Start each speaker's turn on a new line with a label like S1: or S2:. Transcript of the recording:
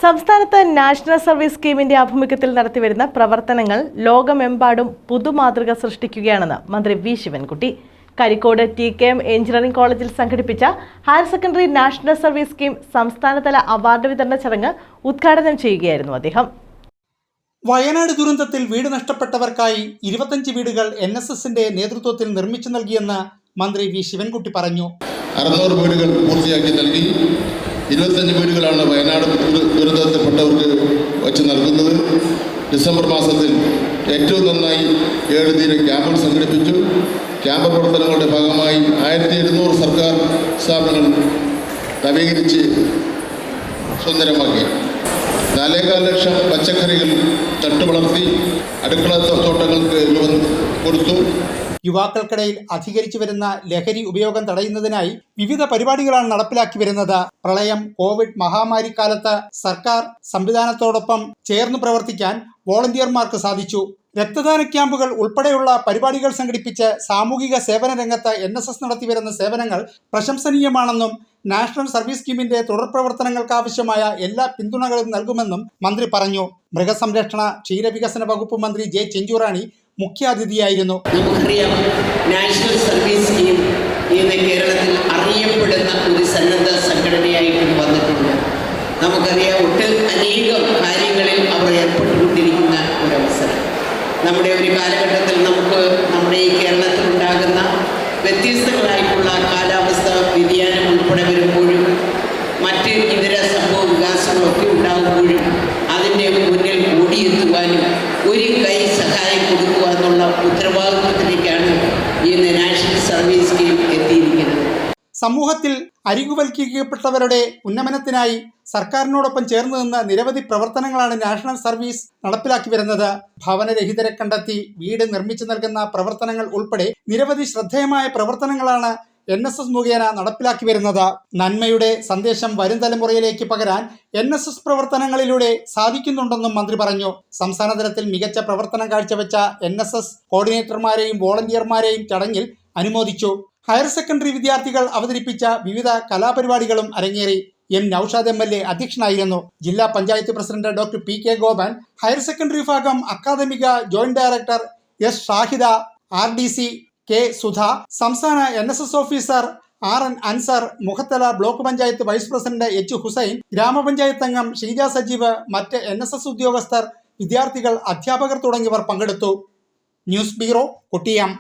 S1: സംസ്ഥാനത്ത് national service സ്കീമിന്റെ ആഭിമുഖ്യത്തിൽ നടത്തിവരുന്ന പ്രവർത്തനങ്ങൾ ലോകമെമ്പാടും പുതുമാതൃക സൃഷ്ടിക്കുകയാണെന്ന് മന്ത്രി V Sivankutty. Karicode TKM engineering കോളേജിൽ സംഘടിപ്പിച്ച higher secondary national service scheme സംസ്ഥാനതല അവാർഡ് വിതരണ ചടങ്ങ് ഉദ്ഘാടനം ചെയ്യുകയായിരുന്നു അദ്ദേഹം.
S2: വയനാട് ദുരന്തത്തിൽ വീട് നഷ്ടപ്പെട്ടവർക്കായി 25 വീടുകൾ NSSന്റെ നേതൃത്വത്തിൽ നിർമ്മിച്ചു നൽകിയെന്ന് മന്ത്രി വി ശിവൻകുട്ടി പറഞ്ഞു.
S3: 600 വീടുകൾ പൂർത്തിയാക്കി നൽകി. 25 വീടുകളാണ് വയനാട് ദുരന്തത്തിൽപ്പെട്ടവർക്ക് വച്ച് നൽകുന്നത്. ഡിസംബർ മാസത്തിൽ ഏറ്റവും നന്നായി 7 തീരെ ക്യാമ്പുകൾ സംഘടിപ്പിച്ചു. ക്യാമ്പ് പ്രവർത്തനങ്ങളുടെ ഭാഗമായി 1700 സർക്കാർ സ്ഥാപനങ്ങൾ നവീകരിച്ച് സുന്ദരമാക്കി. 4.25 ലക്ഷം പച്ചക്കറികൾ നട്ടുവളർത്തി അടുക്കള തോട്ടങ്ങൾക്ക് രൂപം കൊടുത്തു.
S2: യുവാക്കൾക്കിടയിൽ അധികരിച്ചു വരുന്ന ലഹരി ഉപയോഗം തടയുന്നതിനായി വിവിധ പരിപാടികളാണ് നടപ്പിലാക്കി വരുന്നത്. പ്രളയം, കോവിഡ് മഹാമാരി കാലത്ത് സർക്കാർ സംവിധാനത്തോടൊപ്പം ചേർന്ന് പ്രവർത്തിക്കാൻ വോളണ്ടിയർമാർക്ക് സാധിച്ചു. രക്തദാന ക്യാമ്പുകൾ ഉൾപ്പെടെയുള്ള പരിപാടികൾ സംഘടിപ്പിച്ച് സാമൂഹിക സേവന രംഗത്ത് NSS നടത്തിവരുന്ന സേവനങ്ങൾ പ്രശംസനീയമാണെന്നും നാഷണൽ സർവീസ് സ്കീമിന്റെ തുടർ പ്രവർത്തനങ്ങൾക്ക് ആവശ്യമായ എല്ലാ പിന്തുണകളും നൽകുമെന്നും മന്ത്രി പറഞ്ഞു. മൃഗസംരക്ഷണ ക്ഷീരവികസന വകുപ്പ് മന്ത്രി ജെ ചെഞ്ചുറാണി മുഖ്യാതിഥിയായിരുന്നു.
S4: നമുക്കറിയാം, നാഷണൽ സർവീസ് സ്കീം ഇന്ന് കേരളത്തിൽ അറിയപ്പെടുന്ന ഒരു സന്നദ്ധ സംഘടനയായിട്ട് വന്നിട്ടുണ്ട്. നമുക്കറിയാം, അനേകം കാര്യങ്ങളിൽ അവർ ഏർപ്പെട്ടുകൊണ്ടിരിക്കുന്ന ഒരവസരം. നമ്മുടെ ഒരു കാലഘട്ടത്തിൽ നമ്മുടെ ഈ കേരളത്തിൽ ഉണ്ടാകുന്ന വ്യത്യസ്തങ്ങളായിട്ടുള്ള കാലാവസ്ഥ വ്യതിയാനം ഉൾപ്പെടെ വരുമ്പോഴും മറ്റ് ഇതര സംഭവ വികാസങ്ങളൊക്കെ ഉണ്ടാകുമ്പോഴും അതിൻ്റെ മുന്നിൽ ഓടിയെത്തുവാനും ഒരു കൈ സഹായം കൊടുക്കുക എന്നുള്ള ഉത്തരവാദിത്വത്തിലേക്കാണ് ഇന്ന് നാഷണൽ സർവീസ് സ്കീം എത്തിയിരിക്കുന്നത്.
S2: സമൂഹത്തിൽ അരികുവൽക്കരിക്കപ്പെട്ടവരുടെ ഉന്നമനത്തിനായി സർക്കാരിനോടൊപ്പം ചേർന്ന് നിന്ന് നിരവധി പ്രവർത്തനങ്ങളാണ് നാഷണൽ സർവീസ് നടപ്പിലാക്കി വരുന്നത്. ഭവനരഹിതരെ കണ്ടെത്തി വീട് നിർമ്മിച്ചു നൽകുന്ന പ്രവർത്തനങ്ങൾ ഉൾപ്പെടെ നിരവധി ശ്രദ്ധേയമായ പ്രവർത്തനങ്ങളാണ് NSS മുഖേന നടപ്പിലാക്കി വരുന്നത്. നന്മയുടെ സന്ദേശം വരും തലമുറയിലേക്ക് പകരാൻ NSS പ്രവർത്തനങ്ങളിലൂടെ സാധിക്കുന്നുണ്ടെന്നും മന്ത്രി പറഞ്ഞു. സംസ്ഥാന തലത്തിൽ മികച്ച പ്രവർത്തനം കാഴ്ചവെച്ച NSS കോർഡിനേറ്റർമാരെയും വോളണ്ടിയർമാരെയും ചടങ്ങിൽ അനുമോദിച്ചു. ഹയർ സെക്കൻഡറി വിദ്യാർത്ഥികൾ അവതരിപ്പിച്ച വിവിധ കലാപരിപാടികളും അരങ്ങേറി. M. നൌഷാദ് MLA അധ്യക്ഷനായിരുന്നു. ജില്ലാ panchayat president doctor PK Gopan, higher secondary വിഭാഗം അക്കാദമിക joint director S. Shahida, RDC K. Sudha, സംസ്ഥാന NSS officer RN Ansar, Mukhathala block panchayat vice president H. Hussain, ഗ്രാമപഞ്ചായത്ത് അംഗം ഷീജ സജീവ്, മറ്റ് NSS ഉദ്യോഗസ്ഥർ, വിദ്യാർത്ഥികൾ, അധ്യാപകർ തുടങ്ങിയവർ പങ്കെടുത്തു. News bureau, Kottiyam.